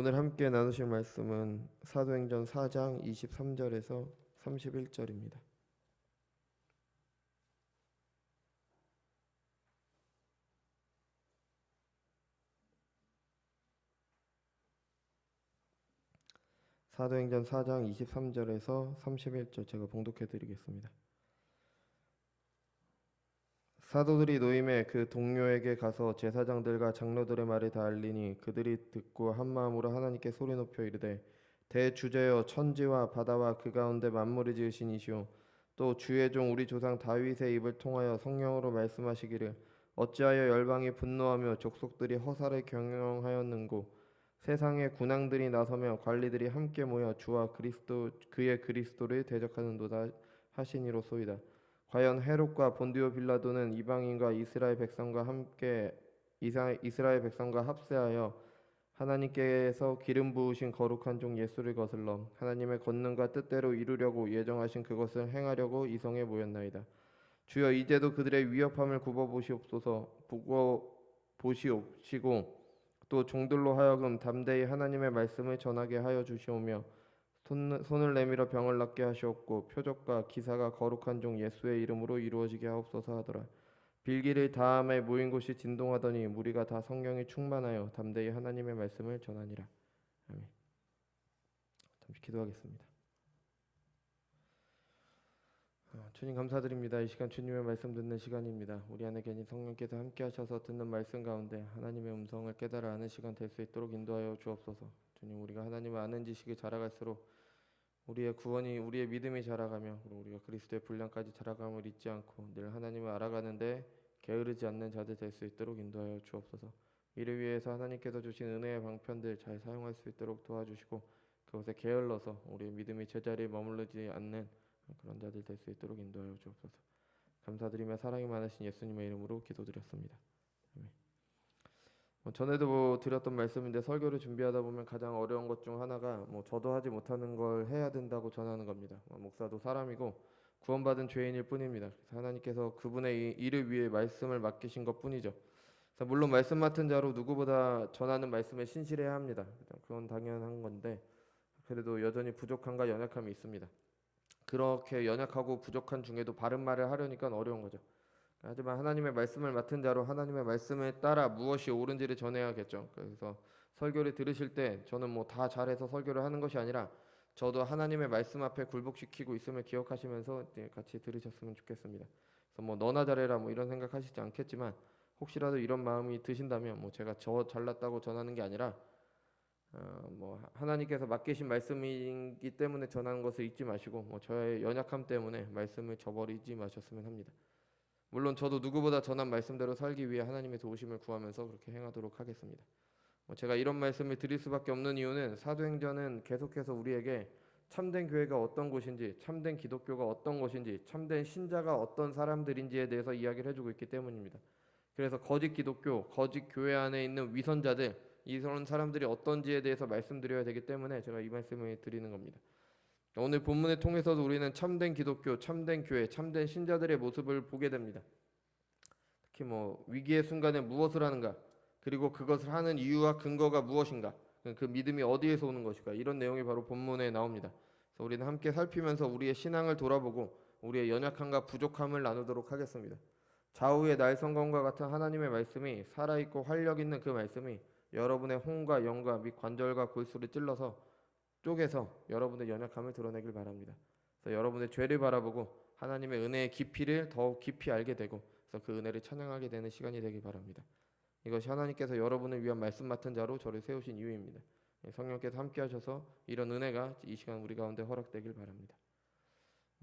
오늘 함께 나누실 말씀은 사도행전 4장 23절에서 31절입니다. 사도행전 4장 23절에서 31절 제가 봉독해 드리겠습니다. 사도들이 노임에 그 동료에게 가서 제사장들과 장로들의 말을 다 알리니 그들이 듣고 한 마음으로 하나님께 소리 높여 이르되 대주제여 천지와 바다와 그 가운데 만물을 지으신 이시오 또 주의 종 우리 조상 다윗의 입을 통하여 성령으로 말씀하시기를 어찌하여 열방이 분노하며 족속들이 허사를 경영하였는고 세상의 군왕들이 나서며 관리들이 함께 모여 주와 그리스도 그의 그리스도를 대적하는도다 하시니로소이다. 과연 헤롯과 본디오 빌라도는 이방인과 이스라엘 백성과 합세하여 하나님께서 기름 부으신 거룩한 종 예수를 거슬러 하나님의 권능과 뜻대로 이루려고 예정하신 그것을 행하려고 이성에 모였나이다. 주여 이제도 그들의 위협함을 굽어 보시옵시고 또 종들로 하여금 담대히 하나님의 말씀을 전하게 하여 주시오며 손을 내밀어 병을 낫게 하시옵고 표적과 기사가 거룩한 종 예수의 이름으로 이루어지게 하옵소서 하더라. 빌기를 다함에 모인 곳이 진동하더니 무리가 다 성령이 충만하여 담대히 하나님의 말씀을 전하니라. 아멘. 잠시 기도하겠습니다. 주님 감사드립니다. 이 시간 주님의 말씀 듣는 시간입니다. 우리 안에 계신 성령께서 함께 하셔서 듣는 말씀 가운데 하나님의 음성을 깨달아 아는 시간 될 수 있도록 인도하여 주옵소서. 주님, 우리가 하나님을 아는 지식이 자라갈수록 우리의 구원이, 우리의 믿음이 자라가며 우리가 그리스도의 분량까지 자라감을 잊지 않고 늘 하나님을 알아가는데 게으르지 않는 자들 될 수 있도록 인도하여 주옵소서. 이를 위해서 하나님께서 주신 은혜의 방편들 잘 사용할 수 있도록 도와주시고 그것에 게을러서 우리의 믿음이 제자리에 머무르지 않는 그런 자들 될 수 있도록 인도하여 주옵소서. 감사드리며 사랑이 많으신 예수님의 이름으로 기도드렸습니다. 아멘. 전에도 드렸던 말씀인데 설교를 준비하다 보면 가장 어려운 것 중 하나가 저도 하지 못하는 걸 해야 된다고 전하는 겁니다. 목사도 사람이고 구원받은 죄인일 뿐입니다. 그래서 하나님께서 그분의 일을 위해 말씀을 맡기신 것 뿐이죠. 그래서 물론 말씀 맡은 자로 누구보다 전하는 말씀에 신실해야 합니다. 그건 당연한 건데 그래도 여전히 부족함과 연약함이 있습니다. 그렇게 연약하고 부족한 중에도 바른 말을 하려니까 어려운 거죠. 하지만 하나님의 말씀을 맡은 자로 하나님의 말씀에 따라 무엇이 옳은지를 전해야겠죠. 그래서 설교를 들으실 때 저는 다 잘해서 설교를 하는 것이 아니라 저도 하나님의 말씀 앞에 굴복시키고 있음을 기억하시면서 같이 들으셨으면 좋겠습니다. 그래서 너나 잘해라 이런 생각하시지 않겠지만 혹시라도 이런 마음이 드신다면 제가 저 잘났다고 전하는 게 아니라 하나님께서 맡기신 말씀이기 때문에 전하는 것을 잊지 마시고 저의 연약함 때문에 말씀을 저버리지 마셨으면 합니다. 물론 저도 누구보다 전한 말씀대로 살기 위해 하나님의 도우심을 구하면서 그렇게 행하도록 하겠습니다. 제가 이런 말씀을 드릴 수밖에 없는 이유는 사도행전은 계속해서 우리에게 참된 교회가 어떤 곳인지, 참된 기독교가 어떤 것인지, 참된 신자가 어떤 사람들인지에 대해서 이야기를 해주고 있기 때문입니다. 그래서 거짓 기독교, 거짓 교회 안에 있는 위선자들, 이런 사람들이 어떤지에 대해서 말씀드려야 되기 때문에 제가 이 말씀을 드리는 겁니다. 오늘 본문을 통해서도 우리는 참된 기독교, 참된 교회, 참된 신자들의 모습을 보게 됩니다. 특히 위기의 순간에 무엇을 하는가, 그리고 그것을 하는 이유와 근거가 무엇인가, 그 믿음이 어디에서 오는 것인가, 이런 내용이 바로 본문에 나옵니다. 그래서 우리는 함께 살피면서 우리의 신앙을 돌아보고 우리의 연약함과 부족함을 나누도록 하겠습니다. 좌우의 날성검과 같은 하나님의 말씀이 살아있고 활력 있는 그 말씀이 여러분의 혼과 영과 및 관절과 골수를 찔러서 쪼개서 여러분의 연약함을 드러내길 바랍니다. 그래서 여러분의 죄를 바라보고 하나님의 은혜의 깊이를 더욱 깊이 알게 되고 그래서 그 은혜를 찬양하게 되는 시간이 되길 바랍니다. 이것이 하나님께서 여러분을 위한 말씀 맡은 자로 저를 세우신 이유입니다. 성령께서 함께 하셔서 이런 은혜가 이 시간 우리 가운데 허락되길 바랍니다.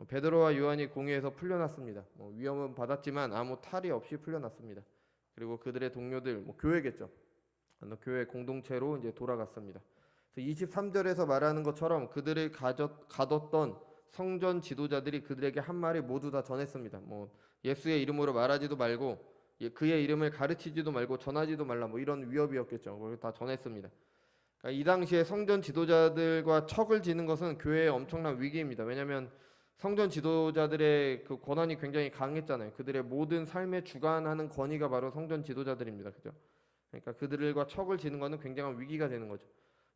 베드로와 요한이 공회에서 풀려났습니다. 위험은 받았지만 아무 탈이 없이 풀려났습니다. 그리고 그들의 동료들, 교회겠죠. 교회 공동체로 이제 돌아갔습니다. 23절에서 말하는 것처럼 그들을 가뒀던 성전 지도자들이 그들에게 한 말을 모두 다 전했습니다. 예수의 이름으로 말하지도 말고 그의 이름을 가르치지도 말고 전하지도 말라 이런 위협이었겠죠. 그걸 다 전했습니다. 그러니까 이 당시에 성전 지도자들과 척을 지는 것은 교회의 엄청난 위기입니다. 왜냐하면 성전 지도자들의 그 권한이 굉장히 강했잖아요. 그들의 모든 삶에 주관하는 권위가 바로 성전 지도자들입니다. 그죠? 그러니까 그들과 척을 지는 것은 굉장한 위기가 되는 거죠.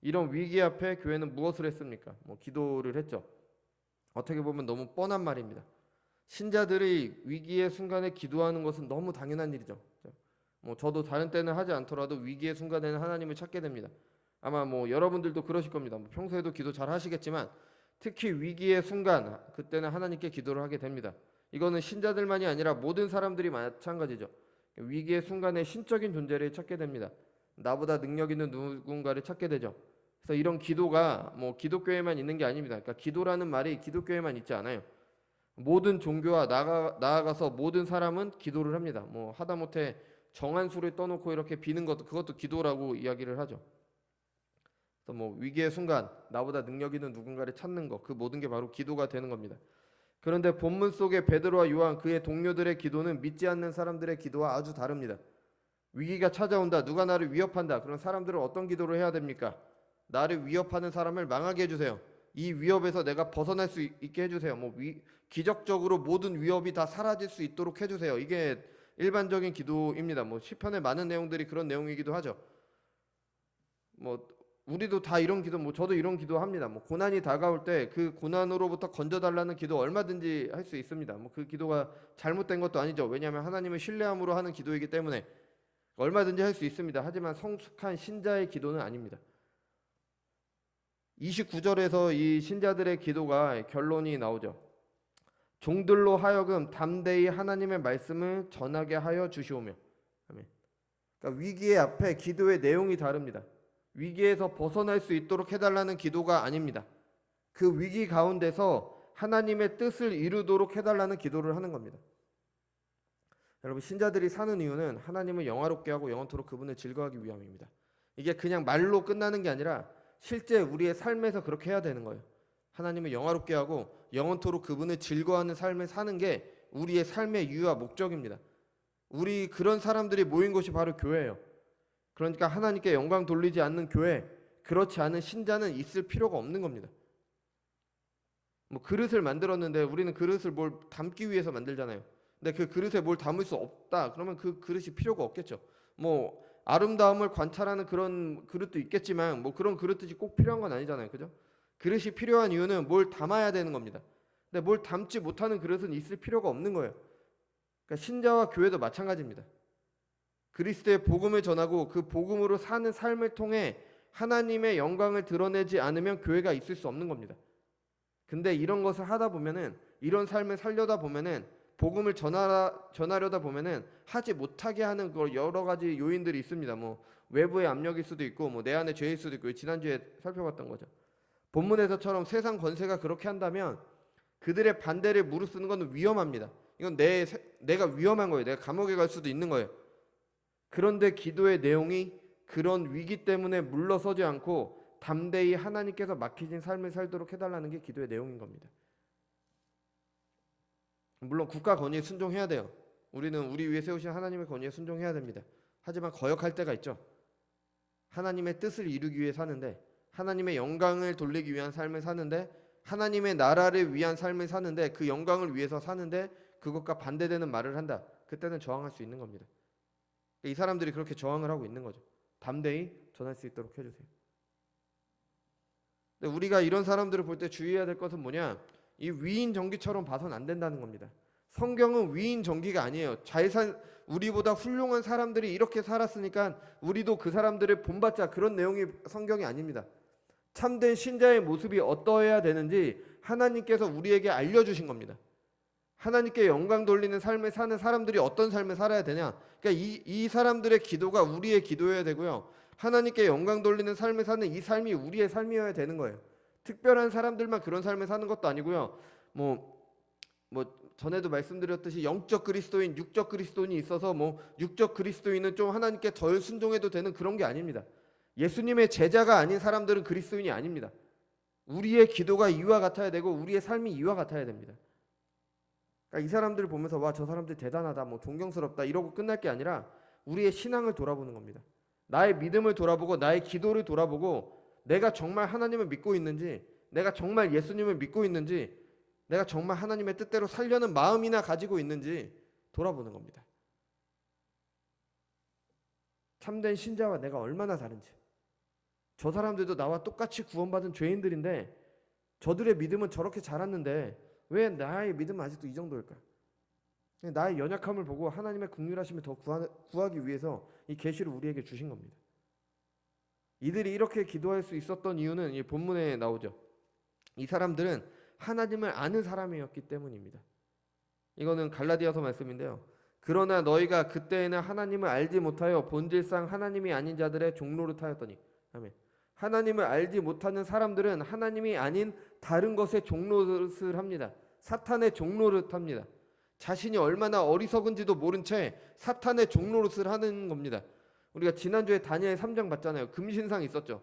이런 위기 앞에 교회는 무엇을 했습니까? 기도를 했죠. 어떻게 보면 너무 뻔한 말입니다. 신자들이 위기의 순간에 기도하는 것은 너무 당연한 일이죠. 저도 다른 때는 하지 않더라도 위기의 순간에는 하나님을 찾게 됩니다. 아마 여러분들도 그러실 겁니다. 평소에도 기도 잘 하시겠지만 특히 위기의 순간 그때는 하나님께 기도를 하게 됩니다. 이거는 신자들만이 아니라 모든 사람들이 마찬가지죠. 위기의 순간에 신적인 존재를 찾게 됩니다. 나보다 능력 있는 누군가를 찾게 되죠. 그래서 이런 기도가 기독교에만 있는 게 아닙니다. 그러니까 기도라는 말이 기독교에만 있지 않아요. 모든 종교와 나아가서 모든 사람은 기도를 합니다. 하다못해 정한 수를 떠놓고 이렇게 비는 것도 그것도 기도라고 이야기를 하죠. 그래서 위기의 순간 나보다 능력 있는 누군가를 찾는 것, 그 모든 게 바로 기도가 되는 겁니다. 그런데 본문 속의 베드로와 요한 그의 동료들의 기도는 믿지 않는 사람들의 기도와 아주 다릅니다. 위기가 찾아온다, 누가 나를 위협한다. 그런 사람들은 어떤 기도를 해야 됩니까? 나를 위협하는 사람을 망하게 해주세요. 이 위협에서 내가 벗어날 수 있게 해주세요. 기적적으로 모든 위협이 다 사라질 수 있도록 해주세요. 이게 일반적인 기도입니다. 시편의 많은 내용들이 그런 내용이기도 하죠. 우리도 다 이런 기도, 저도 이런 기도합니다. 고난이 다가올 때 그 고난으로부터 건져달라는 기도 얼마든지 할 수 있습니다. 그 기도가 잘못된 것도 아니죠. 왜냐하면 하나님을 신뢰함으로 하는 기도이기 때문에 얼마든지 할 수 있습니다. 하지만 성숙한 신자의 기도는 아닙니다. 29절에서 이 신자들의 기도가 결론이 나오죠. 종들로 하여금 담대히 하나님의 말씀을 전하게 하여 주시오며. 아멘. 그러니까 위기의 앞에 기도의 내용이 다릅니다. 위기에서 벗어날 수 있도록 해달라는 기도가 아닙니다. 그 위기 가운데서 하나님의 뜻을 이루도록 해달라는 기도를 하는 겁니다. 여러분, 신자들이 사는 이유는 하나님을 영화롭게 하고 영원토록 그분을 즐거워하기 위함입니다. 이게 그냥 말로 끝나는 게 아니라 실제 우리의 삶에서 그렇게 해야 되는 거예요. 하나님을 영화롭게 하고 영원토록 그분을 즐거워하는 삶을 사는 게 우리의 삶의 이유와 목적입니다. 우리 그런 사람들이 모인 곳이 바로 교회예요. 그러니까 하나님께 영광 돌리지 않는 교회, 그렇지 않은 신자는 있을 필요가 없는 겁니다. 그릇을 만들었는데 우리는 그릇을 뭘 담기 위해서 만들잖아요. 근데 그 그릇에 뭘 담을 수 없다. 그러면 그 그릇이 필요가 없겠죠. 아름다움을 관찰하는 그런 그릇도 있겠지만 그런 그릇들이 꼭 필요한 건 아니잖아요. 그죠? 그릇이 필요한 이유는 뭘 담아야 되는 겁니다. 근데 뭘 담지 못하는 그릇은 있을 필요가 없는 거예요. 그러니까 신자와 교회도 마찬가지입니다. 그리스도의 복음을 전하고 그 복음으로 사는 삶을 통해 하나님의 영광을 드러내지 않으면 교회가 있을 수 없는 겁니다. 근데 이런 것을 하다 보면은, 이런 삶을 살려다 보면은, 복음을 전하려다 보면은 하지 못하게 하는 여러 가지 요인들이 있습니다. 외부의 압력일 수도 있고 내 안에 죄일 수도 있고, 지난주에 살펴봤던 거죠. 본문에서처럼 세상 권세가 그렇게 한다면 그들의 반대를 무릅쓰는 건 위험합니다. 이건 내가 위험한 거예요. 내가 감옥에 갈 수도 있는 거예요. 그런데 기도의 내용이 그런 위기 때문에 물러서지 않고 담대히 하나님께서 맡기신 삶을 살도록 해달라는 게 기도의 내용인 겁니다. 물론 국가 권위에 순종해야 돼요. 우리는 우리 위에 세우신 하나님의 권위에 순종해야 됩니다. 하지만 거역할 때가 있죠. 하나님의 뜻을 이루기 위해 사는데, 하나님의 영광을 돌리기 위한 삶을 사는데, 하나님의 나라를 위한 삶을 사는데, 그 영광을 위해서 사는데 그것과 반대되는 말을 한다. 그때는 저항할 수 있는 겁니다. 이 사람들이 그렇게 저항을 하고 있는 거죠. 담대히 전할 수 있도록 해주세요. 근데 우리가 이런 사람들을 볼 때 주의해야 될 것은 뭐냐? 이 위인 전기처럼 봐서는 안 된다는 겁니다. 성경은 위인 전기가 아니에요. 우리보다 훌륭한 사람들이 이렇게 살았으니까 우리도 그 사람들을 본받자, 그런 내용이 성경이 아닙니다. 참된 신자의 모습이 어떠해야 되는지 하나님께서 우리에게 알려주신 겁니다. 하나님께 영광 돌리는 삶을 사는 사람들이 어떤 삶을 살아야 되냐? 그러니까 이 사람들의 기도가 우리의 기도여야 되고요. 하나님께 영광 돌리는 삶을 사는 이 삶이 우리의 삶이어야 되는 거예요. 특별한 사람들만 그런 삶을 사는 것도 아니고요. 전에도 말씀드렸듯이 영적 그리스도인, 육적 그리스도인이 있어서 육적 그리스도인은 좀 하나님께 덜 순종해도 되는 그런 게 아닙니다. 예수님의 제자가 아닌 사람들은 그리스도인이 아닙니다. 우리의 기도가 이와 같아야 되고 우리의 삶이 이와 같아야 됩니다. 그러니까 이 사람들을 보면서 와, 저 사람들 대단하다, 존경스럽다 이러고 끝날 게 아니라 우리의 신앙을 돌아보는 겁니다. 나의 믿음을 돌아보고 나의 기도를 돌아보고 내가 정말 하나님을 믿고 있는지, 내가 정말 예수님을 믿고 있는지, 내가 정말 하나님의 뜻대로 살려는 마음이나 가지고 있는지 돌아보는 겁니다. 참된 신자와 내가 얼마나 다른지. 저 사람들도 나와 똑같이 구원받은 죄인들인데 저들의 믿음은 저렇게 자랐는데 왜 나의 믿음은 아직도 이 정도일까? 나의 연약함을 보고 하나님의 긍휼하심을 더 구하기 위해서 이 계시를 우리에게 주신 겁니다. 이들이 이렇게 기도할 수 있었던 이유는 이 본문에 나오죠. 이 사람들은 하나님을 아는 사람이었기 때문입니다. 이거는 갈라디아서 말씀인데요. 그러나 너희가 그때에는 하나님을 알지 못하여 본질상 하나님이 아닌 자들의 종노릇하였더니. 아멘. 하나님을 알지 못하는 사람들은 하나님이 아닌 다른 것의 종노릇을 합니다. 사탄의 종노릇합니다. 자신이 얼마나 어리석은지도 모른 채 사탄의 종노릇을 하는 겁니다. 우리가 지난주에 다니엘 3장 봤잖아요. 금신상 있었죠.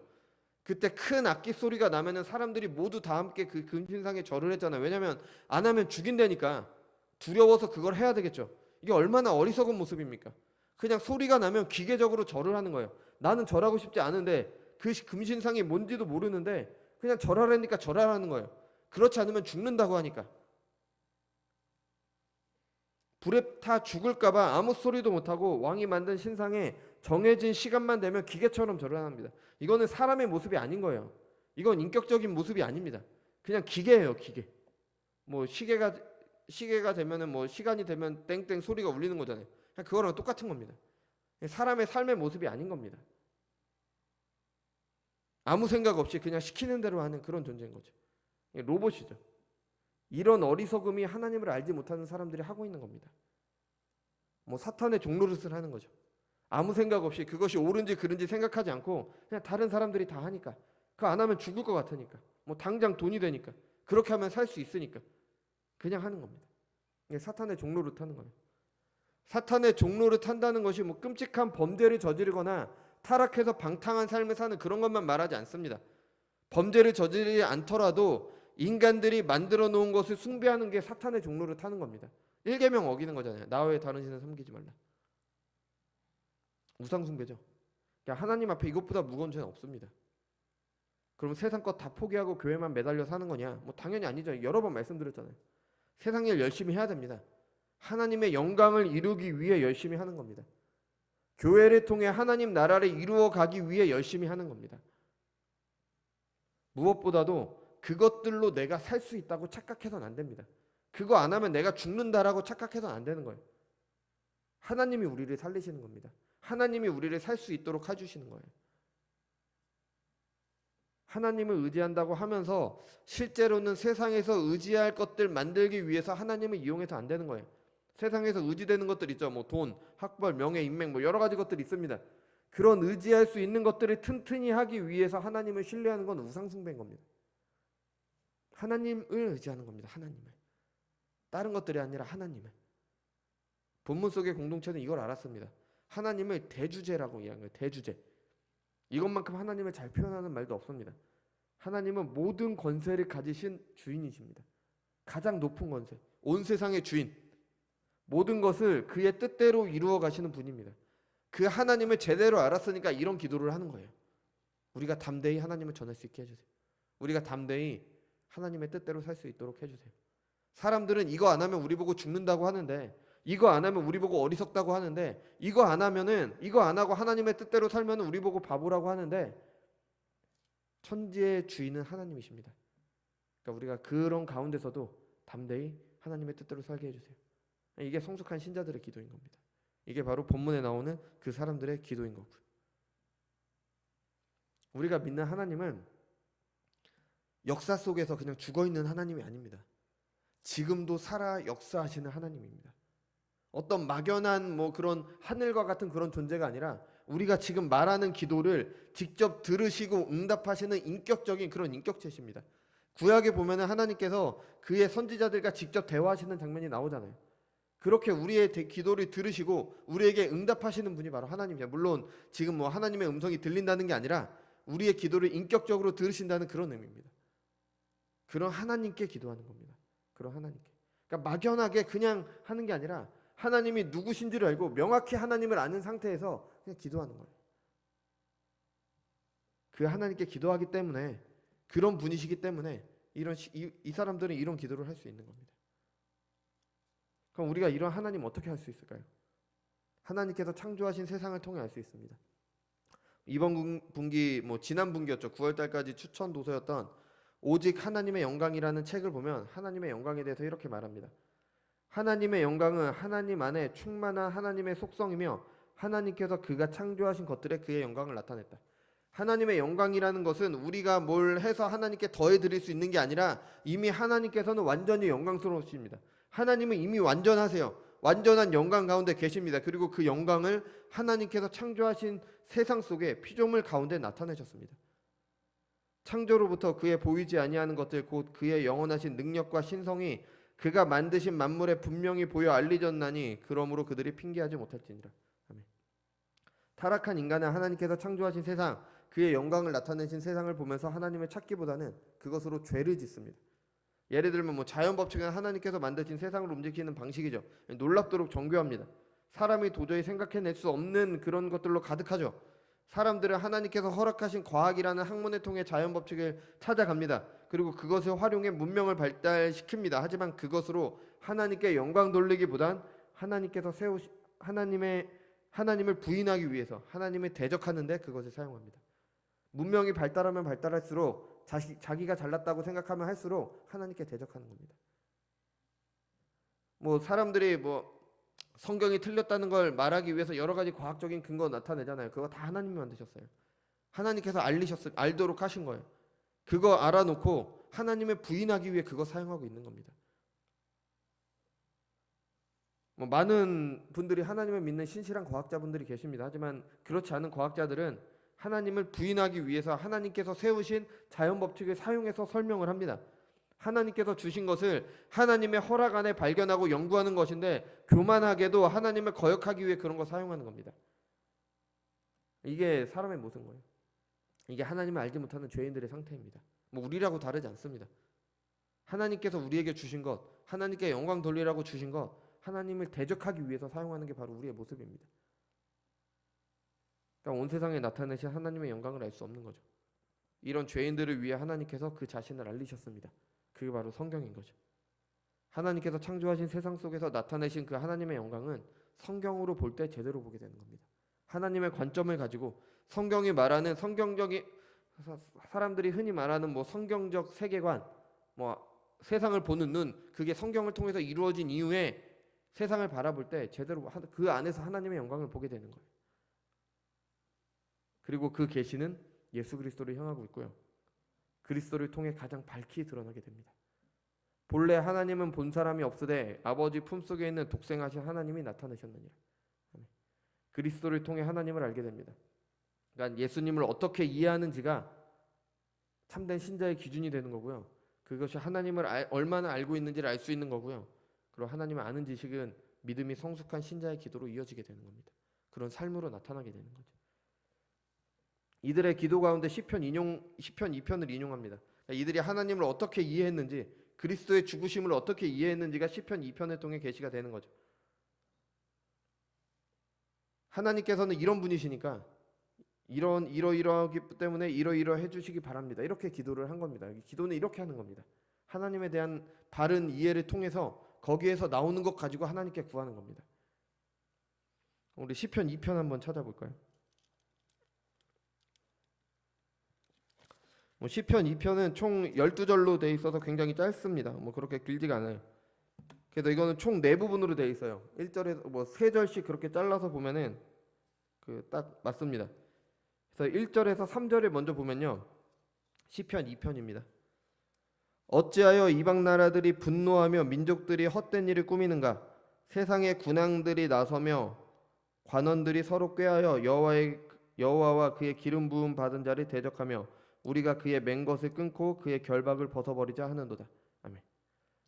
그때 큰 악기 소리가 나면은 사람들이 모두 다 함께 그 금신상에 절을 했잖아요. 왜냐하면 안 하면 죽인다니까. 두려워서 그걸 해야 되겠죠. 이게 얼마나 어리석은 모습입니까? 그냥 소리가 나면 기계적으로 절을 하는 거예요. 나는 절하고 싶지 않은데 그 금신상이 뭔지도 모르는데 그냥 절하라니까 절하라는 거예요. 그렇지 않으면 죽는다고 하니까. 불에 타 죽을까봐 아무 소리도 못하고 왕이 만든 신상에 정해진 시간만 되면 기계처럼 절을 합니다. 이거는 사람의 모습이 아닌 거예요. 이건 인격적인 모습이 아닙니다. 그냥 기계예요, 기계. 뭐 시계가 되면은 뭐 시간이 되면 땡땡 소리가 울리는 거잖아요. 그냥 그거랑 똑같은 겁니다. 사람의 삶의 모습이 아닌 겁니다. 아무 생각 없이 그냥 시키는 대로 하는 그런 존재인 거죠. 로봇이죠. 이런 어리석음이 하나님을 알지 못하는 사람들이 하고 있는 겁니다. 뭐 사탄의 종노릇을 하는 거죠. 아무 생각 없이 그것이 옳은지 그른지 생각하지 않고 그냥 다른 사람들이 다 하니까, 그거 안 하면 죽을 것 같으니까, 뭐 당장 돈이 되니까, 그렇게 하면 살 수 있으니까 그냥 하는 겁니다. 이게 사탄의 종노릇 하는 거예요. 사탄의 종노릇 한다는 것이 뭐 끔찍한 범죄를 저지르거나 타락해서 방탕한 삶을 사는 그런 것만 말하지 않습니다. 범죄를 저지르지 않더라도 인간들이 만들어 놓은 것을 숭배하는 게 사탄의 종로를 타는 겁니다. 1계명 어기는 거잖아요. 나 외에 다른 신을 섬기지 말라. 우상 숭배죠. 그러니까 하나님 앞에 이것보다 무거운 죄는 없습니다. 그럼 세상 것 다 포기하고 교회만 매달려 사는 거냐? 뭐 당연히 아니죠. 여러 번 말씀드렸잖아요. 세상 일 열심히 해야 됩니다. 하나님의 영광을 이루기 위해 열심히 하는 겁니다. 교회를 통해 하나님 나라를 이루어 가기 위해 열심히 하는 겁니다. 무엇보다도 그것들로 내가 살 수 있다고 착각해서는 안 됩니다. 그거 안 하면 내가 죽는다라고 착각해서는 안 되는 거예요. 하나님이 우리를 살리시는 겁니다. 하나님이 우리를 살 수 있도록 해주시는 거예요. 하나님을 의지한다고 하면서 실제로는 세상에서 의지할 것들 만들기 위해서 하나님을 이용해서 안 되는 거예요. 세상에서 의지되는 것들 있죠. 뭐 돈, 학벌, 명예, 인맥 뭐 여러 가지 것들이 있습니다. 그런 의지할 수 있는 것들을 튼튼히 하기 위해서 하나님을 신뢰하는 건 우상숭배인 겁니다. 하나님을 의지하는 겁니다. 하나님을. 다른 것들이 아니라 하나님을. 본문 속의 공동체는 이걸 알았습니다. 하나님을 대주제라고 이해한 거예요. 대주제. 이것만큼 하나님을 잘 표현하는 말도 없습니다. 하나님은 모든 권세를 가지신 주인이십니다. 가장 높은 권세, 온 세상의 주인, 모든 것을 그의 뜻대로 이루어 가시는 분입니다. 그 하나님을 제대로 알았으니까 이런 기도를 하는 거예요. 우리가 담대히 하나님을 전할 수 있게 해주세요. 우리가 담대히 하나님의 뜻대로 살 수 있도록 해주세요. 사람들은 이거 안 하면 우리 보고 죽는다고 하는데, 이거 안 하면 우리 보고 어리석다고 하는데, 이거 안 하고 하나님의 뜻대로 살면 우리 보고 바보라고 하는데, 천지의 주인은 하나님이십니다. 그러니까 우리가 그런 가운데서도 담대히 하나님의 뜻대로 살게 해주세요. 이게 성숙한 신자들의 기도인 겁니다. 이게 바로 본문에 나오는 그 사람들의 기도인 거고요. 우리가 믿는 하나님은 역사 속에서 그냥 죽어있는 하나님이 아닙니다. 지금도 살아 역사하시는 하나님입니다. 어떤 막연한 뭐 그런 하늘과 같은 그런 존재가 아니라 우리가 지금 말하는 기도를 직접 들으시고 응답하시는 인격적인 그런 인격체십니다. 구약에 보면은 하나님께서 그의 선지자들과 직접 대화하시는 장면이 나오잖아요. 그렇게 우리의 기도를 들으시고 우리에게 응답하시는 분이 바로 하나님이에요. 물론 지금 뭐 하나님의 음성이 들린다는 게 아니라 우리의 기도를 인격적으로 들으신다는 그런 의미입니다. 그런 하나님께 기도하는 겁니다. 그런 하나님께. 그러니까 막연하게 그냥 하는 게 아니라 하나님이 누구신지를 알고 명확히 하나님을 아는 상태에서 그냥 기도하는 거예요. 그 하나님께 기도하기 때문에, 그런 분이시기 때문에 이 사람들은 이런 기도를 할 수 있는 겁니다. 그럼 우리가 이런 하나님 어떻게 할 수 있을까요? 하나님께서 창조하신 세상을 통해 알 수 있습니다. 이번 분기 지난 분기였죠. 9월 달까지 추천 도서였던 오직 하나님의 영광이라는 책을 보면 하나님의 영광에 대해서 이렇게 말합니다. 하나님의 영광은 하나님 안에 충만한 하나님의 속성이며 하나님께서 그가 창조하신 것들에 그의 영광을 나타냈다. 하나님의 영광이라는 것은 우리가 뭘 해서 하나님께 더해 드릴 수 있는 게 아니라 이미 하나님께서는 완전히 영광스러우십니다. 하나님은 이미 완전하세요. 완전한 영광 가운데 계십니다. 그리고 그 영광을 하나님께서 창조하신 세상 속에 피조물 가운데 나타내셨습니다. 창조로부터 그의 보이지 아니하는 것들 곧 그의 영원하신 능력과 신성이 그가 만드신 만물에 분명히 보여 알리졌나니 그러므로 그들이 핑계하지 못할지니라. 아멘. 타락한 인간은 하나님께서 창조하신 세상, 그의 영광을 나타내신 세상을 보면서 하나님을 찾기보다는 그것으로 죄를 짓습니다. 예를 들면 자연 법칙은 하나님께서 만드신 세상을 움직이는 방식이죠. 놀랍도록 정교합니다. 사람이 도저히 생각해낼 수 없는 그런 것들로 가득하죠. 사람들은 하나님께서 허락하신 과학이라는 학문을 통해 자연 법칙을 찾아갑니다. 그리고 그것을 활용해 문명을 발달시킵니다. 하지만 그것으로 하나님께 영광 돌리기보단 하나님께서 하나님을 부인하기 위해서 하나님을 대적하는데 그것을 사용합니다. 문명이 발달하면 발달할수록 자기가 잘났다고 생각하면 할수록 하나님께 대적하는 겁니다. 사람들이 성경이 틀렸다는 걸 말하기 위해서 여러 가지 과학적인 근거 나타내잖아요. 그거 다 하나님이 만드셨어요. 하나님께서 알도록 하신 거예요. 그거 알아놓고 하나님을 부인하기 위해 그거 사용하고 있는 겁니다. 많은 분들이 하나님을 믿는 신실한 과학자분들이 계십니다. 하지만 그렇지 않은 과학자들은 하나님을 부인하기 위해서 하나님께서 세우신 자연 법칙을 사용해서 설명을 합니다. 하나님께서 주신 것을 하나님의 허락 안에 발견하고 연구하는 것인데 교만하게도 하나님을 거역하기 위해 그런 거 사용하는 겁니다. 이게 사람의 모습인 거예요. 이게 하나님을 알지 못하는 죄인들의 상태입니다. 우리라고 다르지 않습니다. 하나님께서 우리에게 주신 것, 하나님께 영광 돌리라고 주신 것, 하나님을 대적하기 위해서 사용하는 게 바로 우리의 모습입니다. 그러니까 온 세상에 나타내신 하나님의 영광을 알 수 없는 거죠. 이런 죄인들을 위해 하나님께서 그 자신을 알리셨습니다. 그게 바로 성경인 거죠. 하나님께서 창조하신 세상 속에서 나타내신 그 하나님의 영광은 성경으로 볼 때 제대로 보게 되는 겁니다. 하나님의 관점을 가지고 성경이 말하는 성경적인 사람들이 흔히 말하는 성경적 세계관, 세상을 보는 눈, 그게 성경을 통해서 이루어진 이후에 세상을 바라볼 때 제대로 그 안에서 하나님의 영광을 보게 되는 거예요. 그리고 그 계시는 예수 그리스도를 향하고 있고요. 그리스도를 통해 가장 밝히 드러나게 됩니다. 본래 하나님은 본 사람이 없으되 아버지 품속에 있는 독생하신 하나님이 나타내셨느니라. 그리스도를 통해 하나님을 알게 됩니다. 그러니까 예수님을 어떻게 이해하는지가 참된 신자의 기준이 되는 거고요. 그것이 하나님을 얼마나 알고 있는지를 알 수 있는 거고요. 그리고 하나님을 아는 지식은 믿음이 성숙한 신자의 기도로 이어지게 되는 겁니다. 그런 삶으로 나타나게 되는 거죠. 이들의 기도 가운데 시편 2편을 인용합니다. 그러니까 이들이 하나님을 어떻게 이해했는지, 그리스도의 죽으심을 어떻게 이해했는지가 시편 2편을 통해 계시가 되는 거죠. 하나님께서는 이런 분이시니까 이러이러하기 때문에 이러이러해 주시기 바랍니다. 이렇게 기도를 한 겁니다. 기도는 이렇게 하는 겁니다. 하나님에 대한 바른 이해를 통해서 거기에서 나오는 것 가지고 하나님께 구하는 겁니다. 우리 시편 2편 한번 찾아볼까요? 시편 2편은 총 12절로 되어 있어서 굉장히 짧습니다. 그렇게 길지가 않아요. 그래서 이거는 총 4부분으로 되어 있어요. 1절에서 3절씩 그렇게 잘라서 보면은 딱 맞습니다. 그래서 1절에서 3절을 먼저 보면요. 시편 2편입니다. 어찌하여 이방 나라들이 분노하며 민족들이 헛된 일을 꾸미는가? 세상의 군왕들이 나서며 관원들이 서로 꾀하여 여호와와 그의 기름 부음 받은 자를 대적하며 우리가 그의 맨 것을 끊고 그의 결박을 벗어버리자 하는도다. 아멘.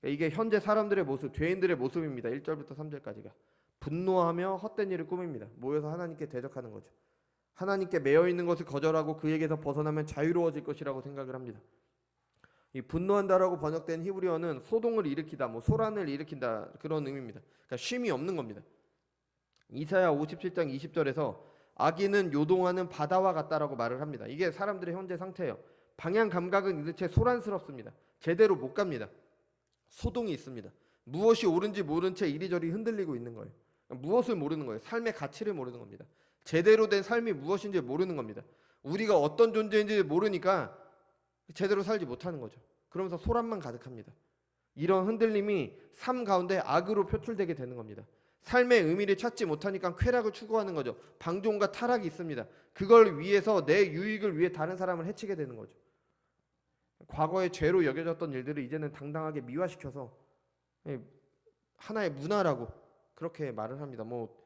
이게 현재 사람들의 모습, 죄인들의 모습입니다. 1절부터 3절까지가 분노하며 헛된 일을 꾸밉니다. 모여서 하나님께 대적하는 거죠. 하나님께 매여 있는 것을 거절하고 그에게서 벗어나면 자유로워질 것이라고 생각을 합니다. 이 분노한다라고 번역된 히브리어는 소동을 일으키다, 소란을 일으킨다 그런 의미입니다. 그러니까 쉼이 없는 겁니다. 이사야 57장 20절에서 악인은 요동하는 바다와 같다라고 말을 합니다. 이게 사람들의 현재 상태예요. 방향 감각은 도대체 소란스럽습니다. 제대로 못 갑니다. 소동이 있습니다. 무엇이 옳은지 모른 채 이리저리 흔들리고 있는 거예요. 무엇을 모르는 거예요. 삶의 가치를 모르는 겁니다. 제대로 된 삶이 무엇인지 모르는 겁니다. 우리가 어떤 존재인지 모르니까 제대로 살지 못하는 거죠. 그러면서 소란만 가득합니다. 이런 흔들림이 삶 가운데 악으로 표출되게 되는 겁니다. 삶의 의미를 찾지 못하니까 쾌락을 추구하는 거죠. 방종과 타락이 있습니다. 그걸 위해서 내 유익을 위해 다른 사람을 해치게 되는 거죠. 과거에 죄로 여겨졌던 일들을 이제는 당당하게 미화시켜서 하나의 문화라고 그렇게 말을 합니다. 뭐